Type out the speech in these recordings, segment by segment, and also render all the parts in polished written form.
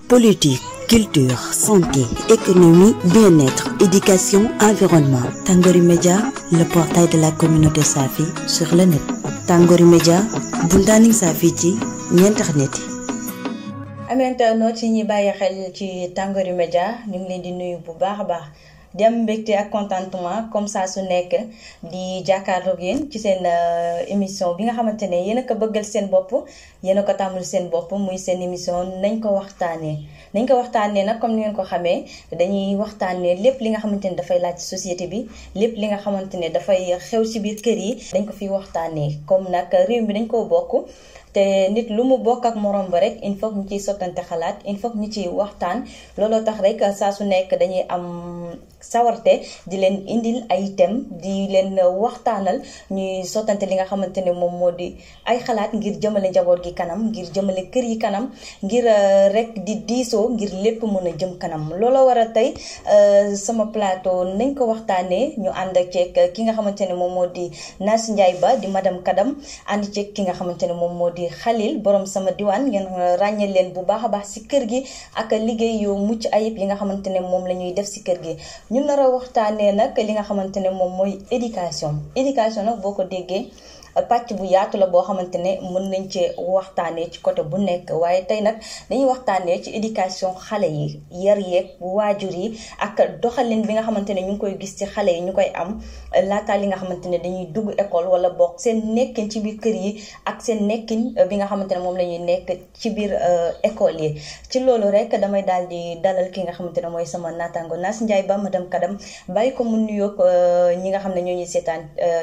politique, culture, santé, économie, bien-être, éducation, environnement. Tangori Média, le portail de la communauté Safi sur le net. Tangori Média, bundaning Safi ci internet. am internet yi ñi bàyyi xel ci Tangori Média ñu ngi leen di nuyu bu baax a baax di am mbégte ak contentement comme ça su nekk di jàkkaarloog yéen ci seen émission bi nga xamante ne yéen a ko bëggal seen bopp yéen a ko tàmmul seen bopp muy seen émission nañ ko waxtaanee. nañ ko waxtaanee nag comme ni ngeen ko xamee dañuy waxtaanee lépp li nga xamante ne dafay laaj société bi lépp li nga xamante ne dafay xew ci biir kër yi dañ ko fiy waxtaanee comme nag réew mi dañ koo bokk. te nit lu mu bokk ak morom ba rek il faut ñu ciy sottante xalaat il faut ñu ciy waxtaan looloo tax rek saa su nekk dañuy am sawarte di leen indil ay thème di leen waxtaanal ñuy sottante li nga xamante ne moom moo di ay xalaat ngir jëmale njaboot gi kanam ngir jëmale kër yi kanam ngir rek di diisoo ngir lépp mën a jëm kanam looloo waral tey sama plateau nañ ko waxtaanee ñu ànd ak ceeg ki nga xamante ne moom moo di Nassy Ndiaye Ba di madame Kadam ànd ceeg ki nga xamante ne moom moo di Khalil borom sama diwaan ngeen ràññee leen bu baax a baax ci kër gi ak liggéey yu mucc ayib yi nga xamante ne moom la ñuy def ci kër gi ñu nar a waxtaanee nag li nga xamante ne moom mooy éducation nag boo ko déggee pàcc bu yaatu la boo xamante ne mën nañ ci waxtaanee ci côté bu nekk waaye tey nag dañuy waxtaanee ci éducation xale yi yar yeeg waajur yi ak doxalin bi nga xamante ne ñu ngi koy gis ci xale yi ñu koy am laataa li nga xamante ne dañuy dugg école wala bokk seen nekkin ci biir kër yi ak seen nekkin bi nga xamante ne moom la ñuy nekk ci biir école yi ci loolu rek damay daal di dalal ki nga xamante ne mooy sama naataango Nassy Ndiaye Ba madame Kadam bàyyi ko mu nuyoog ñi nga xam ne ñoo ñuy seetaan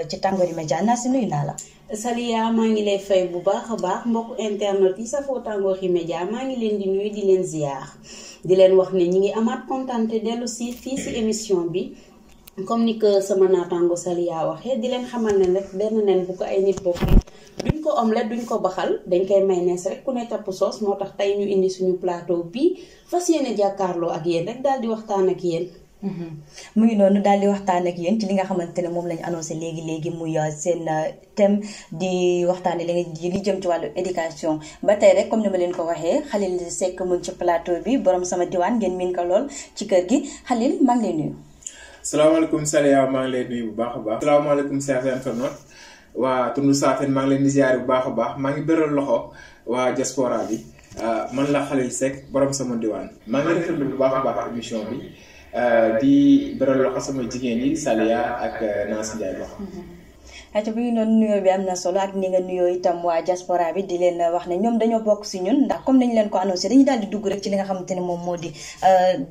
ci Tangori Média Nassy nuyu naa la. Saliya maa ngi lay fay bu baax a baax mbokk internet yi safoo Tangori Média maa ngi leen di nuyu di leen ziar di leen wax ne ñi ngi amaat kontaan te dellu si fii si émission bi comme ni que sama naataango Saliya waxee di leen xamal ne rek benn nen bu ko ay nit bokk duñ ko omelette duñ ko baxal dañ koy mayonnaise rek ku ne tapp soos moo tax tey ñu indi suñu plateau bi fas yéene jàkkaarloo ak yéen rek daal di waxtaan ak yéen. mu ngi noonu daal di waxtaan ak yéen ci li nga xamante ne moom lañu annoncé léegi muy seen thème di waxtaane li jëm ci wàllu éducation ba tey rek comme ni ma leen ko waxee Khalil Seck mu ngi ci plateau bi borom sama diwaan ngeen miin ko lool ci kër gi Khalil maa ngi lay nuyu. salaamaaleykum Saliya maa ngi lay nuyu bu baax a baax. salaamaaleykum chers internautes waa tundu Saafeen maa ngi leen di ziare bu baax a baax maa ngi beral loxo waa diaspora bi man la Khalil Seck borom sama diwaan maa ngi rafetlu bu baax a baax émission bi. di beral loxo sama jigéen yi Saliya ak Nassy Ndiaye Ba. ayca bu ñu noonu nuyoo bi am na solo ak ni nga nuyoo itam waa diaspora bi di leen wax ne ñoom dañoo bokk si ñun ndax comme nañu leen ko annoncé dañuy daal di dugg rek ci li nga xamante ne moom moo di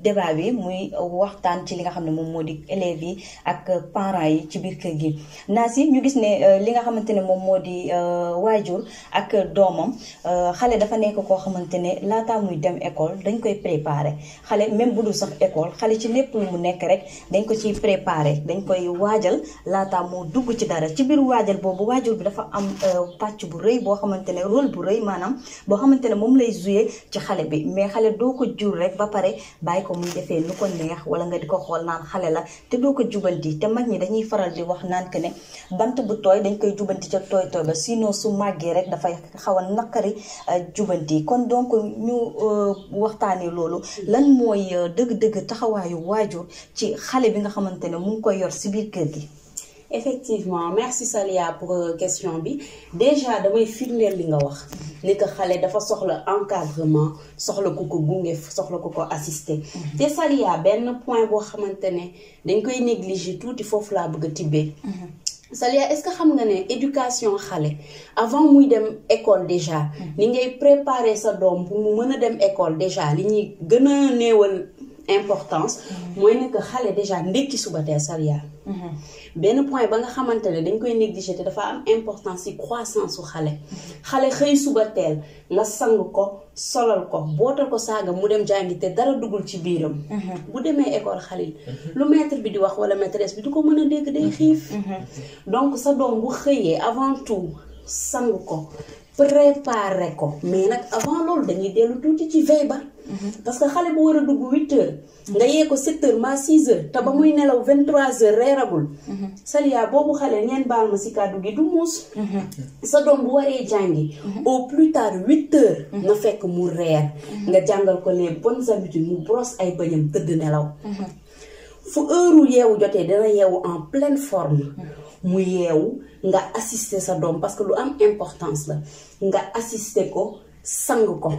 débat bi muy waxtaan ci li nga xam ne moom moo di élèves yi ak parents yi ci biir kër gi. Nassy ñu gis ne li nga xamante ne moom moo di waajur ak doomam xale dafa nekk koo xamante ne laataa muy dem école dañ koy préparé xale même bu dul sax école xale ci lépp lu mu nekk rek dañ ko ciy préparé dañ koy waajal laataa moo dugg ci dara ci biir waajal boobu waajur bi dafa am pàcc bu rëy boo xamante ne rôle bu rëy maanaam boo xamante ne moom lay joué ci xale bi mais xale doo ko jur rek ba pare bàyyi ko muy defee lu ko neex wala nga di ko xool naan xale la te doo ko jubanti te mag ñi dañuy faral di wax naan que ne bant bu tooy dañ koy jubanti ca tooy tooy ba sinon su màggee rek dafay xaw a naqari jubanti kon donc ñu waxtaanee loolu lan mooy dëgg-dëgg taxawaayu waajur ci xale bi nga xamante ne mu ngi koy yor si biir kër gi. Effectivement merci Saliya pour question bi déjà damay firndeel li nga wax ni que xale dafa soxla encadrement soxla ku ko gunge soxla ku ko assister te Saliya benn point boo xamante ne dañ koy négliger tuuti foofu laa bëgg a tibbee. Saliya est-ce que xam nga ne éducation xale avant muy dem école déjà ni ngay préparer sa doom pour mu mën a dem école déjà li ñuy gën a néewal importance mooy ne que xale déjà ndekki suba teel Saliya. benn point ba nga xamante ne dañ koy négliger te dafa am importance ci croissance su xale xëy suba teel nga sang ko solal ko bootal ko saaga mu dem jàngi te dara duggul ci biiram bu demee école xale lu maître bi di wax wala maîtresse bi du ko mën a dégg day xiif donc sa doom bu xëyee avant tout sang ko préparer ko mais nag avant loolu dañuy dellu tuuti ci veille ba parce que xale bu war a dugg 8 heures nga yee ko 7 heures ma 6 heures te ba muy nelaw 23 heures reeragul Saliya boobu xale ngeen baal ma si kàddu gi du muus sa doom bu waree jàngi au plus tard 8 heures na fekk mu reer nga jàngal ko les bonnes habitudes mu brosse ay bëñam tëdd nelaw fu heure yeewu jotee dana yeewu en pleine forme mu yeewu nga assister sa doom parce que lu am importance la nga assister ko sang ko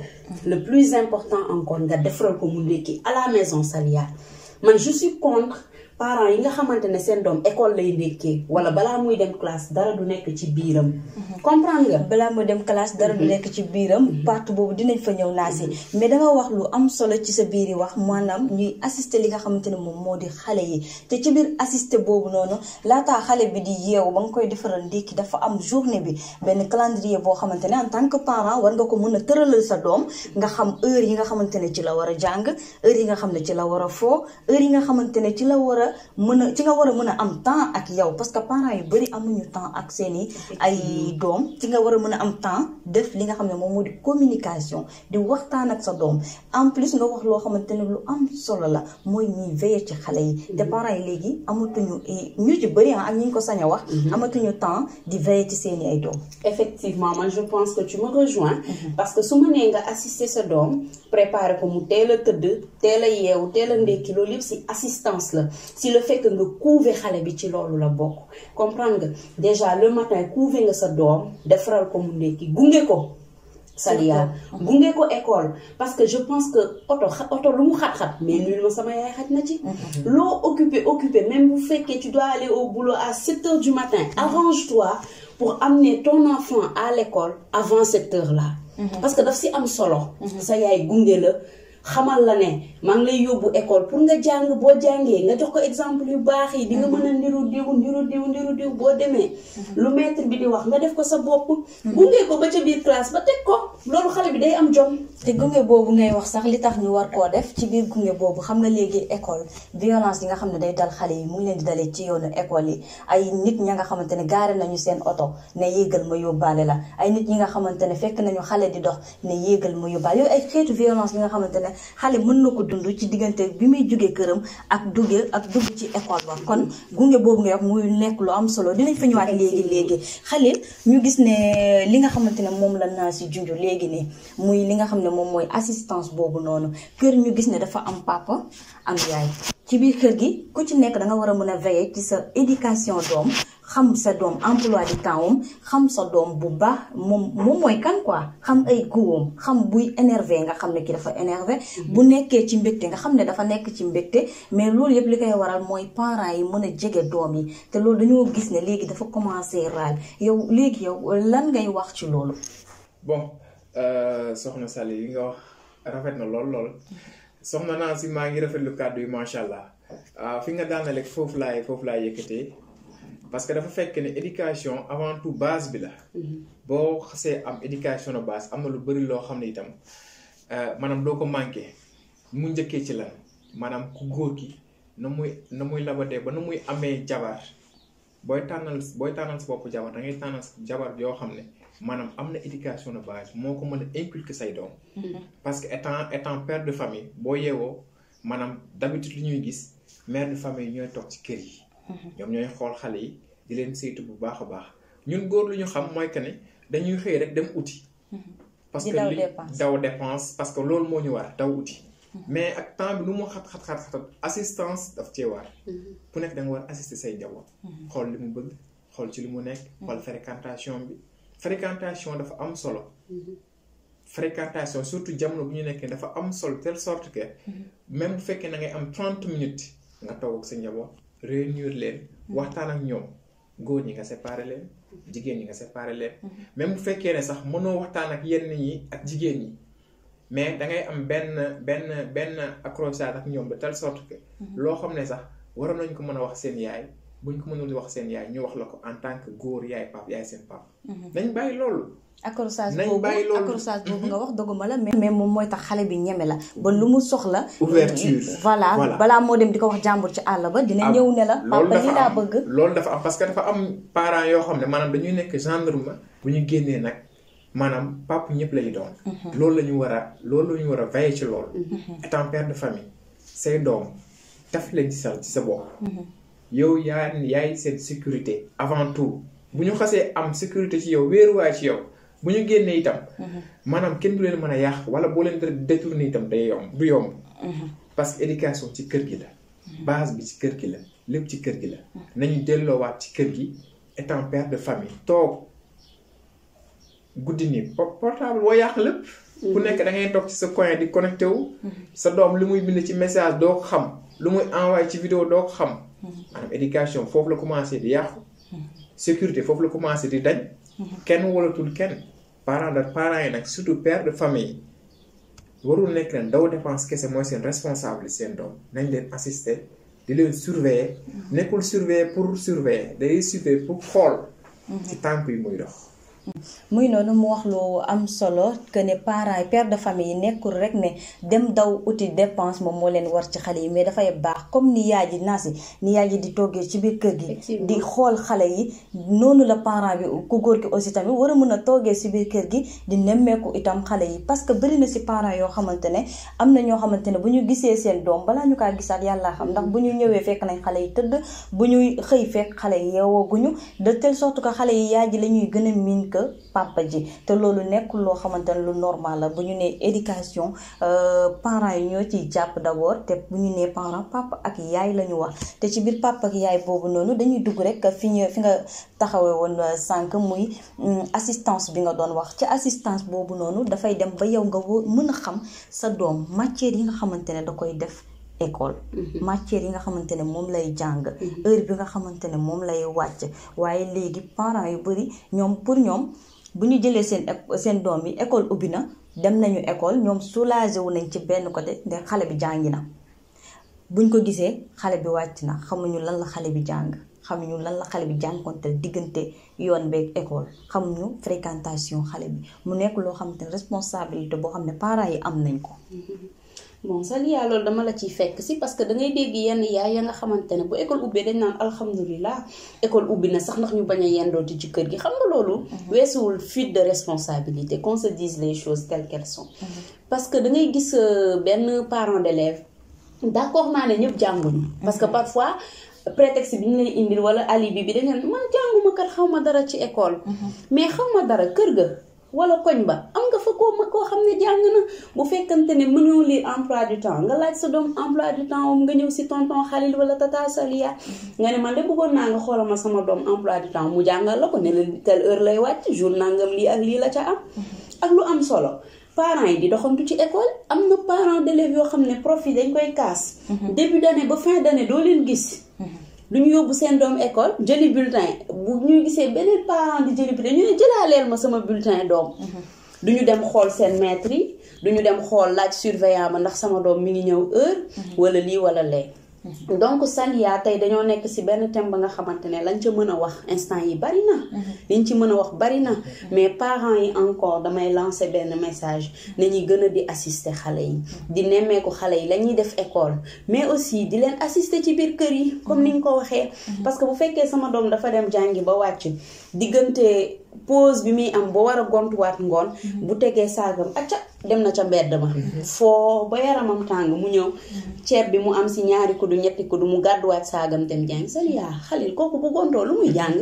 le plus important encore nga defaral ko mu ndékki à la maison Saliya man je suis contre parents yi nga xamante ne seen doom école lay ndékkee wala balaa muy dem classe dara du nekk ci biiram comprendre nga balaa muy dem classe dara du nekk ci biiram partout boobu dinañ fa ñëw naa si mais danga wax lu am solo ci sa biir yi wax maanaam ñuy assister li nga xamante ne moom moo di xale yi te ci biir assister boobu noonu laataa xale bi di yeewu ba nga koy defaral ndékki dafa am journée bi benn calendrier boo xamante ne en tant que parent war nga ko mën a tëralal sa doom nga xam heure yi nga xamante ne ci la war a jàng heure yi nga xam ne ci la war a foo heure yi nga xamante ne ci la war a ci nga war a mën a am temps ak yow parce que parents yu bari amuñu temps ak seeni ay doom ci nga war a mën a am temps def li nga xam ne moom moo di communication di waxtaan ak sa doom en plus nga wax loo xamante ne lu am solo la mooy ñuy veiller ci xale yi te parents yi léegi amatuñu ñu ci bari ak ñi ñu ko sañ a wax amatuñu temps di veiller ci seeni ay doom. Effectivement man je pense que tu me rejoins parce que su ma nee nga assister sa doom préparer ko mu teel a tëdd teel a yeewu teel a ndékki loolu yëpp si assistance la si le fait que nga couver xale bi ci loolu la bokk comprendre nga déjà le matin couver nga sa doom defaral ko mu ndékki gunge ko Saliya gunge ko école parce que je pense que oto lu mu xat-xat mais nul ma sama yaay xaj na ci loo occupé même bu fekkee tu dois aller au boulot à 7 heures du matin arrange-toi pour amener ton enfant à l'école avant cette heure-là parce que daf si am solo sa yaay gunge la xamal la ne maa ngi lay yóbbu école pour nga jàng boo jàngee nga jox ko exemple yu baax yi di nga mën a ndiru diw boo demee lu maître bi di wax nga def ko sa bopp gunge ko ba ca biir classe ba teg ko loolu xale bi day am jom te gunge boobu ngay wax sax li tax ñu war koo def ci biir gunge boobu xam nga léegi école violence yi nga xam ne day dal xale yi mu ngi leen di dalee ci yoonu école yi ay nit ña nga xamante ne gaare nañu seen oto ne yéegal ma yóbbaale la ay nit ñi nga xamante ne fekk nañu xale di dox ne yéegal ma yóbbaale yooyu ay xeetu violence yi nga xamante ne xale mën na ko dund ci diggante bi muy jógee këram ak dugg ci école ba kon gunge boobu ngay wax muy nekk lu am solo dinañ fa ñëwaat léegi xale ñu gis ne li nga xamante ne moom la naa si junj léegi nii muy li nga xam ne moom mooy assistance boobu noonu kër ñu gis ne dafa am papa am yaay ci biir kër gi ku ci nekk da nga war a mën a veiller ci sa éducation doom xam sa doom emploi du temps xam sa doom bu baax moom mooy kan quoi xam ay góom xam buy énervé nga xam ne ki dafa énervé bu nekkee ci mbégte nga xam ne dafa nekk ci mbégte mais loolu yëpp li koy waral mooy parents yi mën a jege doom yi te loolu dañoo gis ne léegi dafa commencé raal yow lan ngay wax ci loolu. bon soxna Sali yi nga wax rafet na lool soxna naa si maa ngi rafetlu kàddu yi macha allah fi nga daanale foofu laay yëkkatee. parce que dafa fekk ne éducation avant tout base bi la boo xasee am éducation de base am na lu bari loo xam ne itam maanaam doo ko manqué mu njëkkee ci lan maanaam ku góor ki na muy labatee ba na muy amee jabar booy tànnal sa bopp jabar da ngay tànnal jabar yoo xam ne maanaam am na éducation de base moo ko mën a inculquer say doom parce que étant père de famille boo yeewoo maanaam d'habitude li ñuy gis mère de famille ñooy toog ci kër yi ñoom ñooy xool xale yi di leen saytu bu baax a baax ñun góor lu ñu xam mooy que ne dañuy xëy rek dem uti. parce que daw dépense parce que loolu moo ñu war daw uti. mais ak temps bi nu mu xat assistance daf cee war. ku nekk da nga war assister say njaboot. xool li mu bëgg xool ci li mu nekk. xool fréquentation bi fréquentation dafa am solo. fréquentation surtout jamono bu ñu nekkee dafa am solo telle sorte que. même bu fekkee na ngay am 30 minutes nga toog ak sa njaboot. réunir leen waxtaan ak ñoom góor ñi nga séparé leen jigéen ñi nga séparé leen même bu fekkee ne sax mënoo waxtaan ak yenn ñi ak jigéen ñi mais da ngay am benn accrochage ak ñoom de telle sorte que loo xam ne sax waroon nañ ko mën a wax seen yaay buñ ko mënul wax seen yaay ñu wax la ko en tant que góor yaay pap yaay seen pap nañ bàyyi loolu accrochage boobu nga wax doguma la mais moom mooy tax xale bi ñeme la ba lu mu soxla ouverture voilà balaa moo dem di ko wax jàmbur ci àll ba dina ñëw ne la papa li laa bëgg loolu dafa am parce que dafa am parents yoo xam ne maanaam dañuy nekk gendarme bu ñu génnee nag maanaam papa ñëpp lay doon. loolu la ñu war a veiller ci loolu. étant père de famille say doom taf leen ci sa bopp. yow yaay seen sécurité avant tout bu ñu xasee am sécurité ci yow wéeruwaay ci yow bu ñu génnee itam. maanaam kenn du leen mën a yàq wala boo leen détourné itam du yomb. parce que éducation ci kër gi la. base bi ci kër gi la lépp ci kër gi la. nañu delloowaat ci kër gi étant père de famille toog. guddi nii portable boo yàq lépp. ku nekk da ngay toog ci sa coin di connecté wu. sa doom lu muy bind ci message doo ko xam lu muy envoyé ci vidéo doo ko xam. maanaam éducation foofu la commencé di yàqu. sécurité foofu la commencé di dañ. kenn walatul kenn. parents yi nag surtout père de famille warul nekk leen daw dépense kese mooy seen responsable seen doom nañ leen assister di leen surveiller. nekkul surveiller pour surveiller day surveiller pour xool. ci tànk yi muy dox. muy noonu mu wax lu am solo que ne parents yi père de famille yi nekkul rek ne dem daw uti dépense moom moo leen war ci xale yi mais dafay baax comme ni yaay ji naasi ni yaay ji di toggee ci biir kër gi di xool xale yi noonu la parent bi ku góor gi aussi tamit war a mën a toggee ci biir kër gi di nemmeeku itam xale yi parce que bëri na ci parents yoo xamante ne am na ñoo xamante ne bu ñu gisee seen doom balaa ñu kaa gisaat yàlla xam ndax bu ñu ñëwee fekk nañ xale yi tëdd bu ñuy xëy fekk xale yi yeewooguñu de telle sorte que xale yi yaay ji la ñuy gën a miin papa ji te loolu nekkul loo xamante ne lu normal la bu ñu nee éducation parents yi ñoo ciy jàpp d'abord te bu ñu nee parent papa ak yaay la ñu wax te ci biir papa ak yaay boobu noonu dañuy dugg rek fi nga taxawee woon sànq muy assistance bi nga doon wax ci assistance boobu noonu dafay dem ba yow nga mën a xam sa doom matière yi nga xamante ne da koy def école matière yi nga xamante ne moom lay jàng heure bi nga xamante ne moom lay wàcc waaye léegi parents yu bari ñoom pour ñoom bu ñu jëlee seen doom yi école ubbi na dem nañu école ñoom soulagé wu nañ ci benn côté ndax xale bi jàngi na buñ ko gisee xale bi wàcc na xamuñu lan la xale bi jàng xamuñu lan la xale bi jànkoonte diggante yoon beeg école xamuñu fréquentation xale bi mu nekk loo xamante ne responsabilité boo xam ne parents yi am nañ ko. bon Saliya loolu dama la ciy fekk si parce que da ngay dégg yenn yaay ya nga xamante ne bu école ubbee dañ naan alhamdulilah école ubbi na sax ndax ñu bañ a yendooti ci kër gi xam nga loolu. weesuwul fuite de responsabilité qu'on se dise les choses telles qu'elles sont. parce que da ngay gis benn parent d'élève d'accord naa ne ñëpp jànguñu. parce que parfois prétexte bi ñu lay indil wala alibi bi dañ naan man jànguma kat xaw ma dara ci école. mais xaw ma dara kër ga. wala koñ ba am nga fa koo xam ne jàng na bu fekkante ne mënoo lire emploi du temps nga laaj sa doom emploi du temps nga ñëw si tonton Khalil wala tata Saliya nga ne man de bëggoon naa nga xoolal ma sama doom emploi du temps mu jàngal la ko ne la telle heure lay wàcc jour nangam lii ak lii la ca am ak lu am solo parents yi di doxantu ci école am na parents d'élèves yoo xam ne prof yi dañ koy kaas début d'année ba fin d'année doo leen gis du ñu yóbbu seen doom école jëli bulletin bu ñu gisee beneen parent di jëli bulletin ñu ne jëlaaleel ma sama bulletin doom du ñu dem xool seen maître yi du ñu dem xool laaj surveillant ma ndax sama doom mi ngi ñëw heure wala lii wala lee donc Saliya tey dañoo nekk ci benn thème ba nga xamante ne lañ ca mën a wax instant yi bari na liñ ci mën a wax bari na mais parents yi encore damay lancer benn message nañuy gën a di assister xale yi di nemmeeku xale yi la ñuy def école mais aussi di leen assister ci biir kër yi comme ni nga ko waxee parce que bu fekkee sama doom dafa dem jàngi ba wàcc diggante pause bi muy am ba war a gontuwaat ngoon bu tegee saagam acca dem na ca mbedd ma foo ba yaramam tàng mu ñëw ceeb bi mu am si ñaari kudu ñetti kudu mu gàdduwaat saagam dem jàng Saliya Khalil kooku bu gontoo lu muy jàng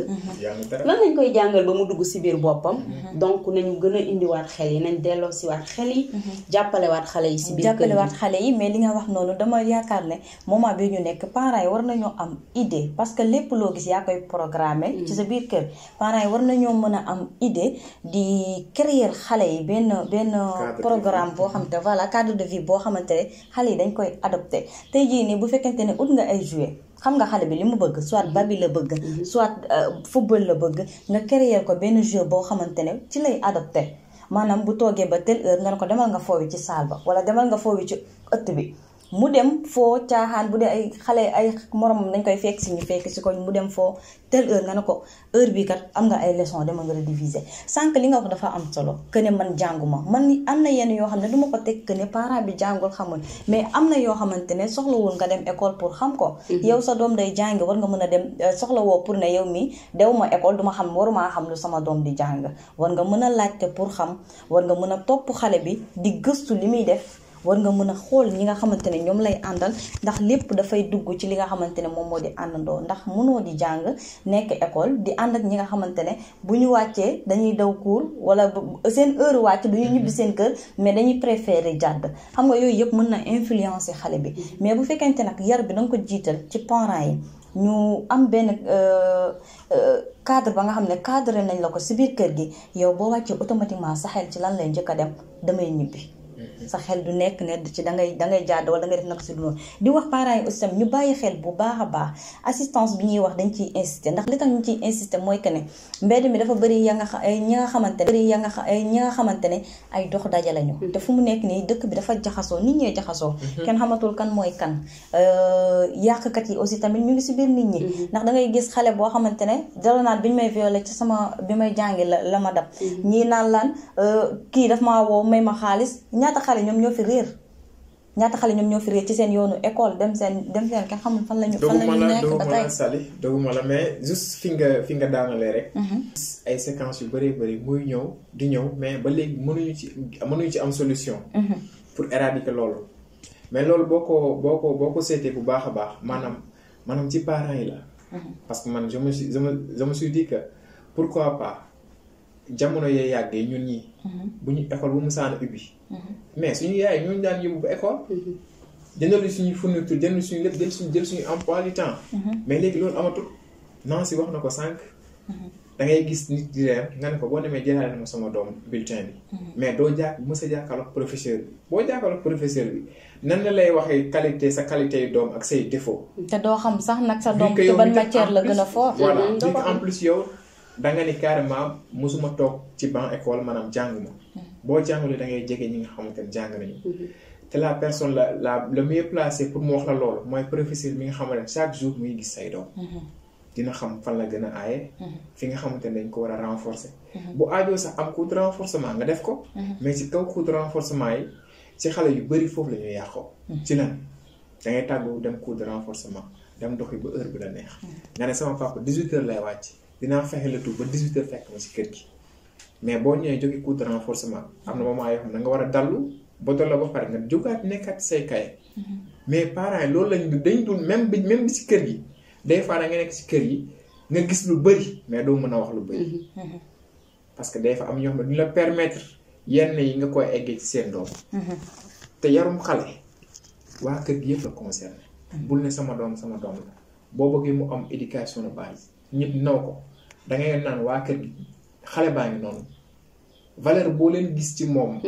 lan lañ koy jàngal ba mu dugg si biir boppam donc nañu gën a indiwaat xel yi nañ delloo si waat xel yi jàppalewaat xale yi si biir jàppalewaat xale yi mais li nga wax noonu dama yaakaar ne moment bi ñu nekk parents yi war nañoo am idée parce que lépp loo gis yaa koy programmer ci sa biir kër parents yi war nañoo mën a am idée di créer xale yi benn programme boo xamante voilà cadre de vie boo xamante ne xale yi dañ koy adopté tey jii nii bu fekkente ne ut nga ay jouet xam nga xale bi li mu bëgg soit babi la bëgg soit football la bëgg nga créer ko benn jeu boo xamante ne ci lay adopté maanaam bu toogee ba telle heure nga ne ko demal nga foowi ci salle ba wala demal nga foowi ci ëtt bi mu dem foo caaxaan bu dee ay xale ay moromam dañ koy fekk si ñu fekk si ko mu dem foo telle heure nga ne ko heure bii kat am nga ay leçon dama nga réviser sànq li nga wax dafa am solo que ne man jànguma man am na yenn yoo xam ne du ma ko teg que ne parent bi jàngul xamul mais am na yoo xamante ne soxlawul nga dem école pour xam ko yow sa doom day jàng war nga mën a dem soxlawoo pour ne yow mi dew ma école duma xam waruma xam lu sama doom di jàng war nga mën a laajte pour xam war nga mën a topp xale bi di gëstu li muy def war nga mën a xool ñi nga xamante ne ñoom lay àndal ndax lépp dafay dugg ci li nga xamante ne moom moo di àndandoo ndax mënoo di jàng nekk école di ànd ak ñi nga xamante ne bu ñu wàccee dañuy daw cours wala seen heure wàcc du ñu ñibbi seen kër mais dañuy préférer jàdd xam nga yooyu yëpp mën na influencer xale bi mais bu fekkente nag yar bi danga ko jiital ci parents yi ñu am benn cadre ba nga xam ne cadre nañ la ko si biir kër gi yow boo wàccee automatiquement sa xel ci lan lay njëkk a dem damay ñibbi sa xel du nekk ne ci dangay jàdd wala dangay def naka si du noonu di wax parents yi aussi tamit ñu bàyyi xel bu baax a baax assistance bi ñuy wax dañ ciy insister ndax li tax ñu ciy insister mooy que ne mbedd mi dafa bëri ñi nga xamante ne ay dox daja lañu te fu mu nekk nii dëkk bi dafa jaxasoo nit ñee jaxasoo kenn xamatul kan mooy kan yàqkat yi aussi tamit ñu ngi si biir nit ñi ndax dangay gis xale boo xamante ne dara naan bi ñu may violé ci sama bi may jàngi la ma dab ñii naan laan kii daf maa woo may ma xaalis ñaata xale ñoom ñoo fi réer ci seen yoonu école dem seen kenn xamul fan lañu nekk ba tey Sali doguma la mais juste fi nga daanalee rek ay séquences yu bëree bëri muy ñëw mais ba léegi mënuñu ci am solution pour éradiquer loolu mais loolu boo ko seetee bu baax a baax maanaam ci parents yi la parce que man je me suis dit que pourquoi pas jamono yee yàggee ñun ñi bu ñu école bu mu saana ubbi mais suñu yaay ñooñu daan yóbbu ba école jëndal suñuy fourniture jënd suñu lépp jël suñu emploi du temps mais léegi loolu amatul Nancy wax na ko sànq da ngay gis nit di reer nga ne ko boo demee jëlaale ma sama doom bulletin bi mais doo mës a jàkkaarloog professeur bi boo jàkkaarloog professeur bi nan la lay waxee sa qualité yu doom ak say défaut te doo xam sax nag sa doom ci ban matière la gën a fort voilà en plus yow danga ni carrément mosuma toog ci banc école maanaam jànguma boo jàngulee da ngay jege ñi nga xamante ne jàng nañu te la personne le mieux placé pour mu wax la loolu mooy professeur mi nga xamante ne chaque jour muy gis say doom dina xam fan la gën a aaye fi nga xamante ne dañ ko war a renforcer bu aajoo sax am cours de renforcement nga def ko mais ci kaw cours de renforcement yi ci xale yu bëri foofu la ñuy yàqoo ci lan da ngay tàggu dem cours de renforcement dem doxi ba heure bi la neex nga ne sama papa 18h lay wàcc dinaa fexe la tout ba 18h fekk ma ci kër gi mais boo ñëwee jóge cours de renforcement am na moment yoo xam ne nga war a dallu ba tolloo ba pare nga jógaat nekkaat say kaye mais parents yi loolu dañ dul même bi ci kër gi des fois da nga nekk ci kër yi nga gis lu bëri mais doo mën a wax lu bëri parce que des fois am ñoo xam ne duñ la permettre yenn yi nga koy eggee ci seen doom te yarum xale waa kër gi yëpp la concerné bul ne sama doom la boo bëggee mu am éducation de base ñëpp naw ko da ngay naan waa kër gi xale baa ngi noonu valeur boo leen gis ci moom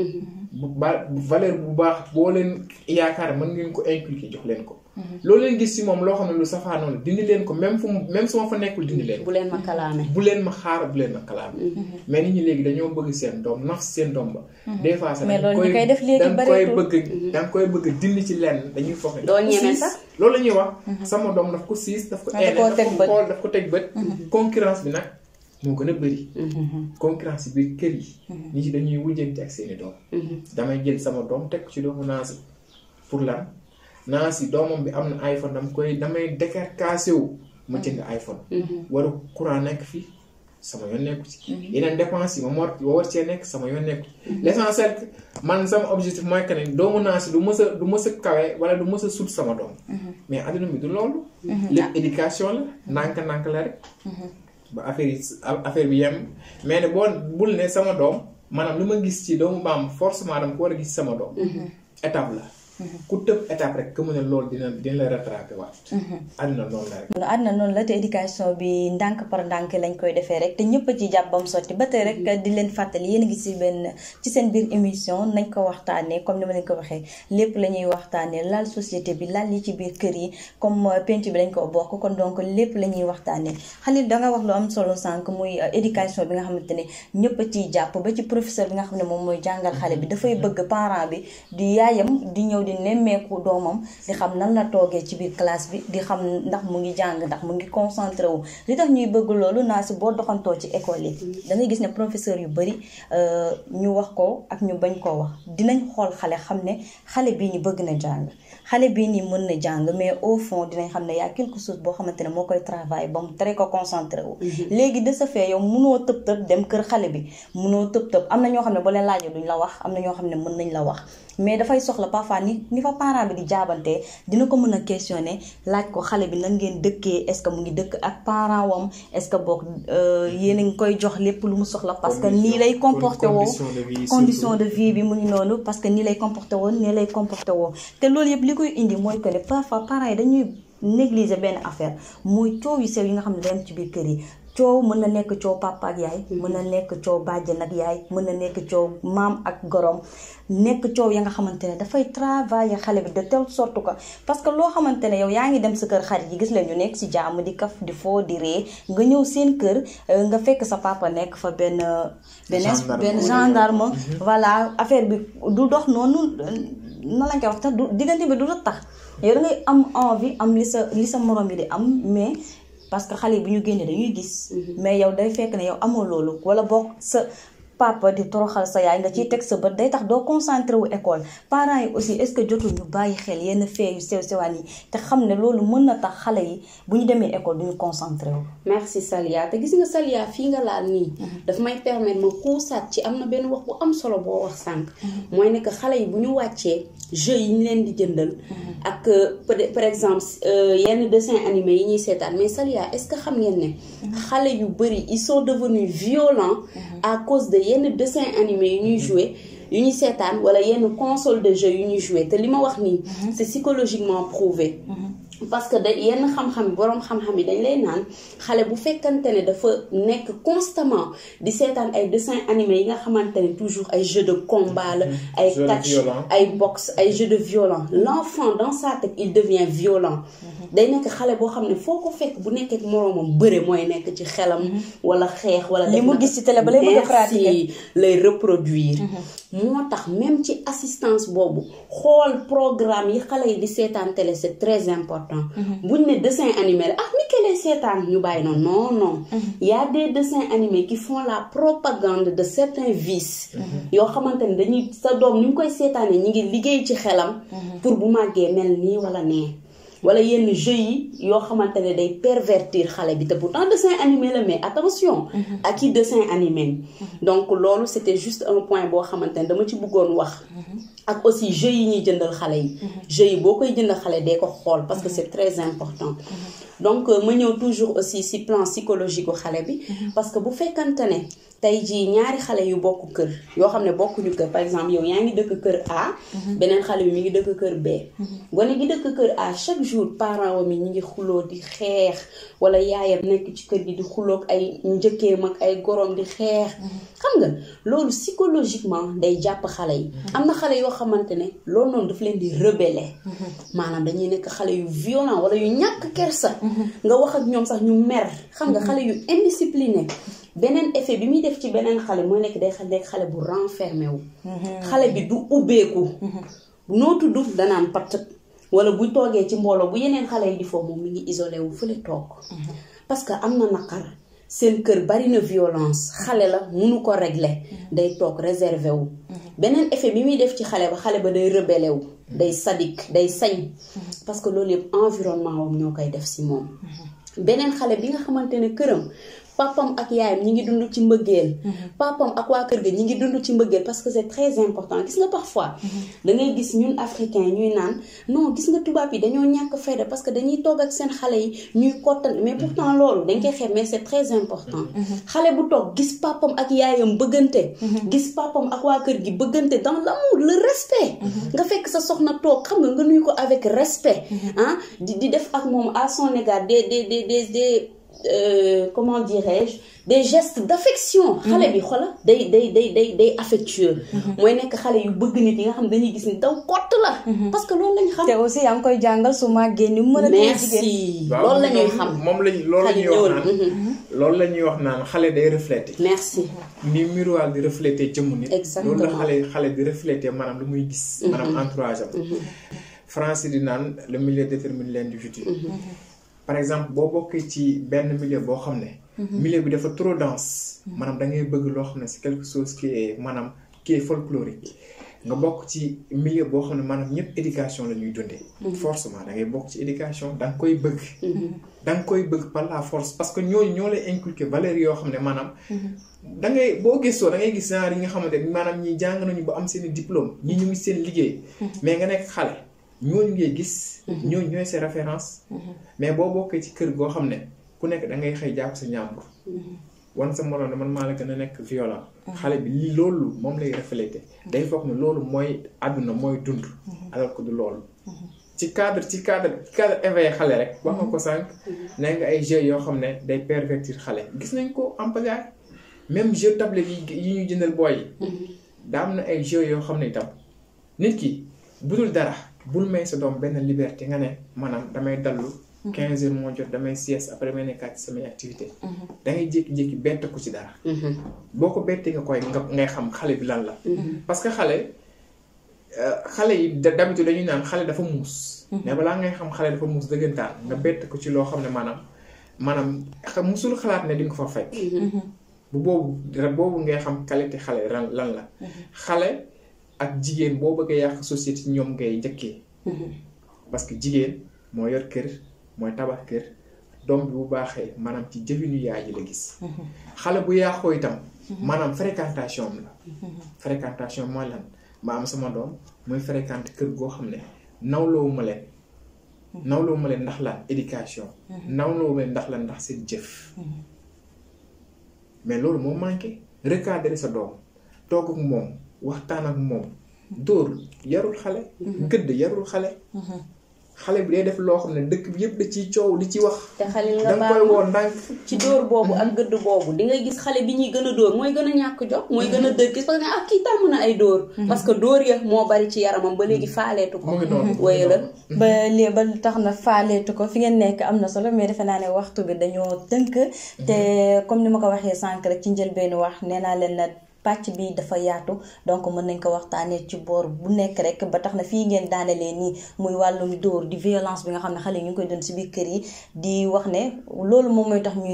valeur bu baax boo leen yaakaar mën ngeen ko inculquer jox leen ko loolu leen gis ci moom loo xam ne lu safaanoon la dindi leen ko même su ma fa nekkul dindi leen ko bu leen ma kalaame bu leen ma xaar bu leen ma kalaame mais nit ñi léegi dañoo bëgg seen doom naf seen doom ba des fois sax danga koy bëgg dindi ci lenn dañuy foog ne doo ñeme sax loolu la ñuy wax sama doom daf ko siis daf ko xool daf ko teg bët concurrence bi nag moo gën a bëri concurrence yi biir kër yi nit ñi dañuy wujjante ak seeni doom damay jël sama doom teg ci doomu Nancy pour lan Nancy doomam bi am na iPhone damay décarcassé wu ma jënd iPhone waru courant nekk fii sama yoon nekku ci yeneen dépense yi ma war cee nekk sama yoon nekku l'essentiel man sama objectif mooy que ne doomu Nancy du mës a kawe wala du mës a sut sama doom mais adduna bi du loolu lépp éducation la nànk la rek ba affaire bi yem mais ne bul ne sama doom maanaam lu ma gis ci doomu baam forcément dama ko war a gis sama doom étape la ku tëb étape rek que mu ne loolu dina la rattrapé waat àddina noonu la rek àddina noonu la te éducation bi ndànk par ndànk lañ koy defee rek te ñëpp a ci jàpp bam sotti ba tey rek di leen fàttali yéen a ngi ci seen biir émission nañ ko waxtaanee comme ni ma leen ko waxee lépp la ñuy waxtaanee laal société bi laal yi ci biir kër yi comme penc bi dañ ko bokk kon donc lépp la ñuy waxtaanee Khalil danga wax lu am solo sànq muy éducation bi nga xamante ne ñëpp a ciy jàpp ba ci professeur bi nga xam ne moom mooy jàngal xale bi dafay bëgg parent bi di yaayam di ñëw di nemmeeku doomam di xam nan la toogee ci biir classe bi di xam ndax mu ngi jàng ndax mu ngi concentré wu li tax ñuy bëgg loolu naa si boo doxantoo ci école yi da ngay gis ne professeur yu bari ñu wax ko ak ñu bañ koo wax dinañ xool xale xam ne xale bii ni bëgg na jàng xale bii nii mën na jàng mais au fond dinañ xam ne y a quelque chose boo xamante ne moo koy travail ba mu tere ko concentré wu léegi de ce fait yow mënoo tëb dem kër xale bi mënoo tëb am na ñoo xam ne boo leen laajee duñ la wax am na ñoo xam ne mën nañ la wax mais dafay soxla parfois ni fa parent bi di jaabantee dina ko mën a questionner laaj ko xale bi nan ngeen dëkkee est-ce que mu ngi dëkk ak parent wam est-ce que boog yéen a ngi koy jox lépp lu mu soxla parce que nii lay comporté woo condition de vie bi mu ngi noonu parce que nii lay comporté woo nii lay comporté woo te loolu yëpp li koy indi mooy que ne parfois parents yi dañuy négliger benn affaire muy coow yu sew yi nga xam ne day am ci biir kër yi coow mën na nekk coow papa ak yaay mën na nekk coow bàjjen ak yaay mën na nekk coow maam ak gorom nekk coow ya nga xamante ne dafay travailler xale bi de telle sorte que parce que loo xamante ne yow yaa ngi dem sa kër xarit yi gis leen ñu nekk si jàmm di kaf di foo di ree nga ñëw seen kër nga fekk sa papa nekk fa benn gendarme voilà affaire bi du dox noonu na lañ koy wax tax du diggante bi du tax yow da ngay am envie am li sa morom yi di am mais parce que xale yi bu ñu génnee dañuy gis mais yow day fekk ne yow amoo loolu wala boog sa papa di toroxal sa yaay nga ciy teg sa bët day tax doo concentré wu école parents yi aussi est-ce que jotul ñu bàyyi xel yenn fee yu sew sewaan yi te xam ne loolu mën na tax xale yi bu ñu demee école duñu concentré wu. merci Salia te gis nga Salia fii nga laal nii daf may permettre ma xuusaat ci am na benn wax bu am solo boo wax sànq mooy ne que xale yi bu ñu wàccee jeux yi ñu leen di jëndal ak par exemple yenn dessin animé yi ñuy seetaan mais Salia est-ce que xam ngeen ne xale yu bëri ils sont devenus violents à cause de yenn dessin animé yu ñuy jouer yu ñuy seetaan wala yenn console de jeu yu ñuy jouer te li ma wax nii c'est psychologiquement prouvé parce que da yenn xam-xam boroom xam-xam yi dañ lay naan xale bu fekkante ne dafa nekk constamment di seetaan ay dessins animés yi nga xamante ne toujours ay jeux de combat la ay catch ay boxe ay jeux de violence l'enfant dans sa tête il devient violent day nekk xale boo xam ne foo ko fekk bu nekkee ak moroomam bëre mooy nekk ci xelam wala xeex wala li mu gis ci télé ba lay bëgg a pratiquer lay reproduire moo tax même ci assistance boobu xool programme yi xale yi di seetaan télé c'est très important buñ ne dessin animé ah mi ke lay seetaan ñu bàyyi non il y a des dessins animés qui font la propagande de certains vices yoo xamante ne dañuy sa doom ni mu koy seetaanee ñi ngi liggéey ci xelam pour bu màggee mel nii wala nee wala yenn jeux yi yoo xamante ne day pervertir xale bi te pourtant dessin animé la mais attention à qui dessin animé donc loolu c'était juste un point boo xamante ne dama ci bëggoon wax ak aussi jeux yi ñuy jëndal xale yi jeux yi boo koy jëndal xale dee ko xool parce que c'est très important donc ma ñëw toujours aussi ci plan psychologique u xale bi parce que bu fekkante ne tey jii ñaari xale yu bokk kër yoo xam ne bokkuñu kër par exemple yow yaa ngi dëkk kër A beneen xale bi mi ngi dëkk kër B gone gi dëkk kër A chaque jour parent wam yi ñi ngi xuloo di xeex wala yaayam nekk ci kër gi di xuloog ay njëkkeem ak ay gorom di xeex xam nga loolu psychologiquement day jàpp xale yi am na xale yoo xamante ne loolu noonu daf leen di rebeller maanaam dañuy nekk xale yu violent wala yu ñàkk kersa nga wax ak ñoom sax ñu mer xam nga xale yu indiscipliné beneen effet bi muy def ci beneen xale mooy nekk day xale bu renfermé wu xale bi du ubbeeku noo tudd danaan patt wala bu toogee ci mbooloo bu yeneen xale yi di foofu moom mi ngi isolé wu fële toog parce que am na naqar seen kër bari na violence xale la munu ko régler day toog réservé wu beneen effet bi muy def ci xale ba day rebelle wu day sadique day sañ parce que loolu yëpp environnement wam ñoo koy def si moom beneen xale bi nga xamante ne këram papam ak yaayam ñi ngi dund ci mbëggeel papam ak waa kër ga ñi ngi dund ci mbëggeel parce que c'est très important gis nga parfois da ngay gis ñun africains ñuy naan non gis nga tubaab yi dañoo ñàkk fayda parce que dañuy toog ak seen xale yi ñuy kottan mais pourtant loolu dañ koy xeeb mais c'est très important xale bu toog gis papam ak yaayam bëggante gis papam ak waa kër gi bëggante dans l'amour le respect nga fekk sa soxna toog xam nga nuyu ko avec respect ah di def ak moom à son égard des comment dirais-je des gestes d'affection. xale bi xola day affectueux. mooy nekk xale yu bëgg nit yi nga xam dañuy gis ni daw kott la. parce que loolu lañ xam. te aussi yaa ngi koy jàngal su màggee ni mu mën a. merci loolu la ñuy xam. moom lañ loolu la ñuy wax naan xale day refléter. merci. ni miroir di refléter jëmmu nit. exactement loolu la xale di refléter maanaam lu muy gis. maanaam entourage am. français di naan le milieu détermine l'individu. par exemple boo bokkee ci benn milieu boo xam ne. milieu bi dafa trop dense. maanaam da ngay bëgg loo xam ne c'est quelque chose qui est maanaam qui est folklorique. nga bokk ci milieu boo xam ne maanaam ñëpp éducation la ñuy dundee. forcément da ngay bokk ci éducation da nga koy bëgg. da nga koy bëgg par la force parce que ñooñu ñoo lay inculquer valeurs yoo xam ne maanaam. da ngay boo gëstoo da ngay gis genre yi nga xamante ne maanaam ñi jàng nañu ba am seen i diplôme ñi ñu ngi seen liggéey. mais nga nekk xale ñooñu ngay gis. ñooñu ñooy ses références. mais boo bokkee ci kër goo xam ne ku nekk da ngay xëy jàpp sa ñàmbur. wan sa moroom ne man maa la gën a nekk violent. xale bi li loolu moom lay refléter. day foog ne loolu mooy àdduna mooy dund. alors que du loolu. ci cadre éveillé xale rek. wax nga ko sànq. nee nga ay jeux yoo xam ne day pervertir xale. gis nañ ko en pagaille même jeu tablette yi ñu jëndal booy yi. daa am na ay jeux yoo xam ne itam nit ki budul dara bul may sa doom benn liberté nga ne maanaam damay dallu. 15 heures moo jot damay sieste après may nekkaat ci samay activité da ngay jékki-jékki bett ko ci dara. boo ko bettee ngay xam xale bi lan la. parce que xale yi d'habitude dañuy naan xale dafa muus. mais balaa ngay xam xale dafa muus dëggantaan nga bett ko ci loo xam ne maanaam musul xalaat ne di nga ko fa fekk. bu boobu ngay xam qualité xale lan la. xale ak jigéen boo bëggee yàq société ñoom ngay njëkkee. parce que jigéen moo yor kër. mooy tabax kër doom bi bu baaxee maanaam ci jëfinu yaay ji la gis. xale bu yàqoo itam. maanaam fréquentation am la. fréquentation mooy lan ma am sama doom muy fréquente kër goo xam ne nawloowu ma leen ndax la éducation. nawloowu ma leen ndax seen jëf. mais loolu moo manqué recadrer sa doom toog ak moom waxtaan ak moom dóor yarul xale. gëdd yarul xale. xale bi day def loo xam ne dëkk bi yëpp da ciy coow di ci wax. te xale nga koy woon ndànk ci dóor boobu ak gëdd boobu di ngay gis xale bi ñuy gën a dóor mooy gën a ñàkk jot mooy gën a dëgg parce que kii tàmm na ay dóor. parce que dóor ya moo bari ci yaramam ba léegi faaleetu ko. wéy la ba tax na faaleetu ko fi ngeen nekk am na solo mais defe naa ne waxtu bi dañoo tënk. te comme ni ma ko waxee sànq rek ci njëlbéenu wax nee naa leen na. pàcc bi dafa yaatu donc mën nañ ko waxtaanee ci boor bu nekk rek ba tax na fii ngeen daanelee nii muy wàllum dóor di violence bi nga xam ne xale yi ñu ngi koy dund si biir kër yi di wax ne loolu moom mooy tax ñu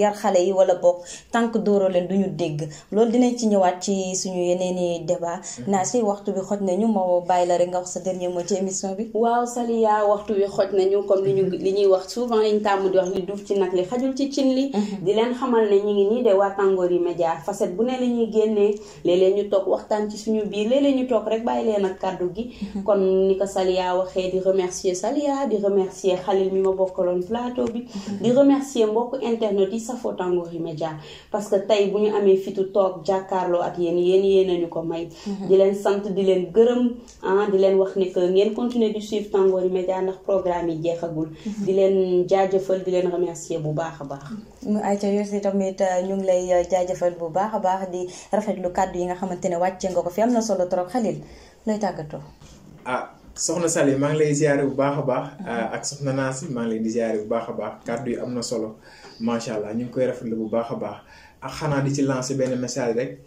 yar xale yi wala boog tànk dóoroo leen du ñu dégg loolu dinañ ci ñëwaat ci suñu yeneeni débat naa si waxtu bi xoj nañu moo bàyyi la rek nga wax sa dernier mot ci émission bi. waaw Saliya waxtu bi xoj nañu comme li ñuy wax souvent liñ tàmm di wax li duuf ci nag li xajul ci cin li. di leen xamal ne ñu ngi nii de waa Tàngoori Média facette bu ne la ñuy génnee léeg-léeg ñu toog waxtaan ci suñu biir léeg-léeg ñu toog rek bàyyi leen ak kàddu gi. kon ni ko Saliya waxee di remercier Saliya di remercier Khalil mi ma bokkaloon plateau bi. di remercier mbokku internet yi safoo Tàngoori Média parce que tey bu ñu amee fitu toog jàkkaarloo ak yéen ñu ko may. di leen sant di leen gërëm di leen wax ne que ngeen continuer di suivre Tàngoori Média ndax programme yi jeexagul. di leen jaajëfal di leen remercier bu baax a baax. ayca yow si tamit ñu ngi lay jaajëfal bu baax a baax di rafetlu kàddu yi nga xamante ne wàcce nga ko fi am na solo trop Khalil lay tàggatoo. soxna Sali maa ngi lay ziare bu baax a baax. ak soxna Naasi maa ngi lay di ziare bu baax a baax kàddu yi am na solo macha allah ñu ngi koy rafetlu bu baax a baax ak xanaa di ci lancer benn message rek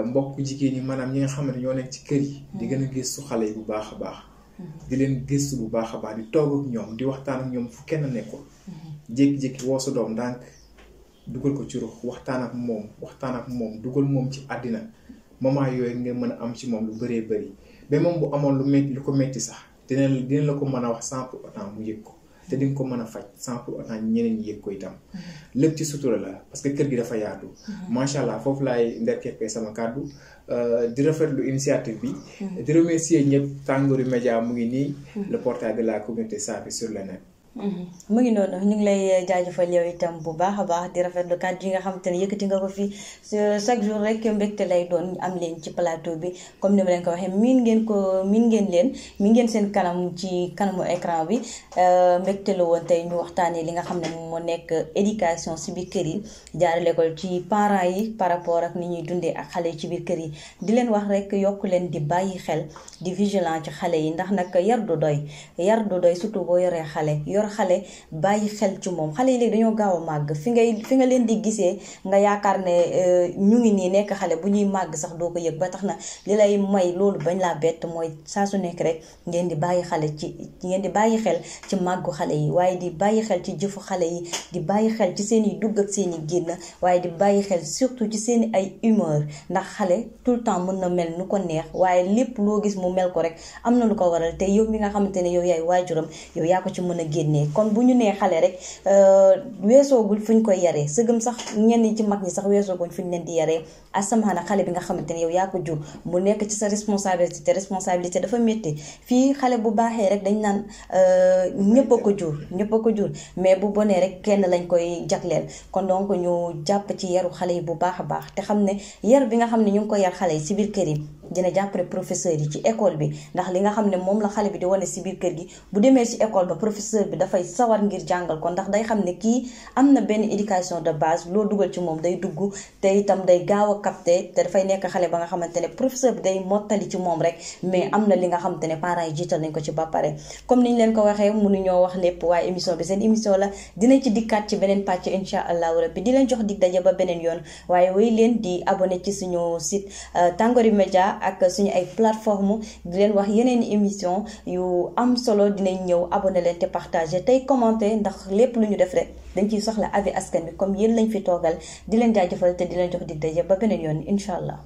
mbokk jigéen ñi maanaam ñi nga xamante ñoo nekk ci kër yi. di gën a gëstu xale yi bu baax a baax. di leen gëstu bu baax a baax di toog ak ñoom di waxtaan ak ñoom fu kenn nekkul. jékki-jékki woo sa doom ndànk dugal ko ci ruux waxtaan ak moom dugal moom ci àddina moment yooyu nga mën a am ci moom lu bëree bëri ba moom bu amoon lu ko metti sax dina la ko mën a wax sans pour autant mu yëg ko te di nga ko mën a faj sans pour autant ñeneen ñi yëg ko itam lépp ci sutura la parce que kër gi dafa yaatu macha allah foofu laay nderkeppee sama kàddu di rafetlu initiative bi di remercier ñëpp Tàngoori Média mu ngi nii le portail de la communauté Safi sur le net mu ngi noonu ñu ngi lay jaajëfal yow itam bu baax a baax di rafetlu kàddu yi nga xamante ne yëkkati nga ko fi chaque jour rek mbégte lay doon am leen ci plateau bi comme ni ma leen ko waxee miin ngeen seen kanam ci kanamu écran bi mbégte la woon tey ñu waxtaanee li nga xam ne moom moo nekk éducation si biir kër yi jaarale ko ci parents yi par rapport ak ni ñuy dundee ak xale yi ci biir kër yi di leen wax rek yokk leen di bàyyi xel di vigilant ci xale yi ndax nag yar du doy surtout boo yoree xale xale bàyyi xel ci moom xale yi léegi dañoo gaaw a màgg fi nga leen di gisee nga yaakaar ne ñu ngi nii nekk xale bu ñuy màgg sax doo ko yëg ba tax na li lay may loolu bañ laa bett mooy saa su nekk rek ngeen di bàyyi xel ci màggu xale yi waaye di bàyyi xel ci jëfu xale yi di bàyyi xel ci seen i dugg ak seen i génn waaye di bàyyi xel surtout ci seen i ay humeur ndax xale tout le temps mën na mel nu ko neex waaye lépp loo gis mu mel ko rek am na lu ko waral te yow mi nga xamante ne yow yaay waajuram yow yaa ko ci mën a génne kon bu ñu nee xale rek weesoogul fu ñu koy yaree sëgëm sax ñenn ci mag ñi sax weesoogul fu ñu leen di yaree asamaana xale bi nga xamante ne yow yaa ko jur mu nekk ci sa responsabilité dafa métti fii xale bu baaxee rek dañ naan ñëpp a ko jur mais bu bonee rek kenn lañ koy jagleel kon donc ñu jàpp ci yaru xale yi bu baax a baax te xam ne yar bi nga xam ne ñu ngi ko yar xale yi si biir kër yi dina jàppale professeur yi ci école bi ndax li nga xam ne moom la xale bi di wane si biir kër gi bu demee ci école ba professeur bi dafay sawar ngir jàngal ko ndax day xam ne kii am na benn éducation de base loo dugal ci moom day dugg te itam day gaaw a capté te dafay nekk xale ba nga xamante ne professeur bi day mottali ci moom rek mais am na li nga xamante ne parents yi jiital nañ ko ci ba pare comme niñ leen ko waxee mënuñoo wax lépp waaye émission bi seen émission la dinañ ci dikkaat ci beneen pàcc incha allahu rabbi di leen jox dig daje ba beneen yoon waaye wéy leen di abonné ci suñu site Tangori Média ak suñu ay plateforme di leen wax yeneen émission yu am solo dinañ ñëw abonné leen te partagé tey commenté ndax lépp lu ñu def rek dañ ciy soxla avis askan bi comme yéen lañ fi toogal di leen jaajëfal te di leen jox dig daje ba beneen yoon incha allah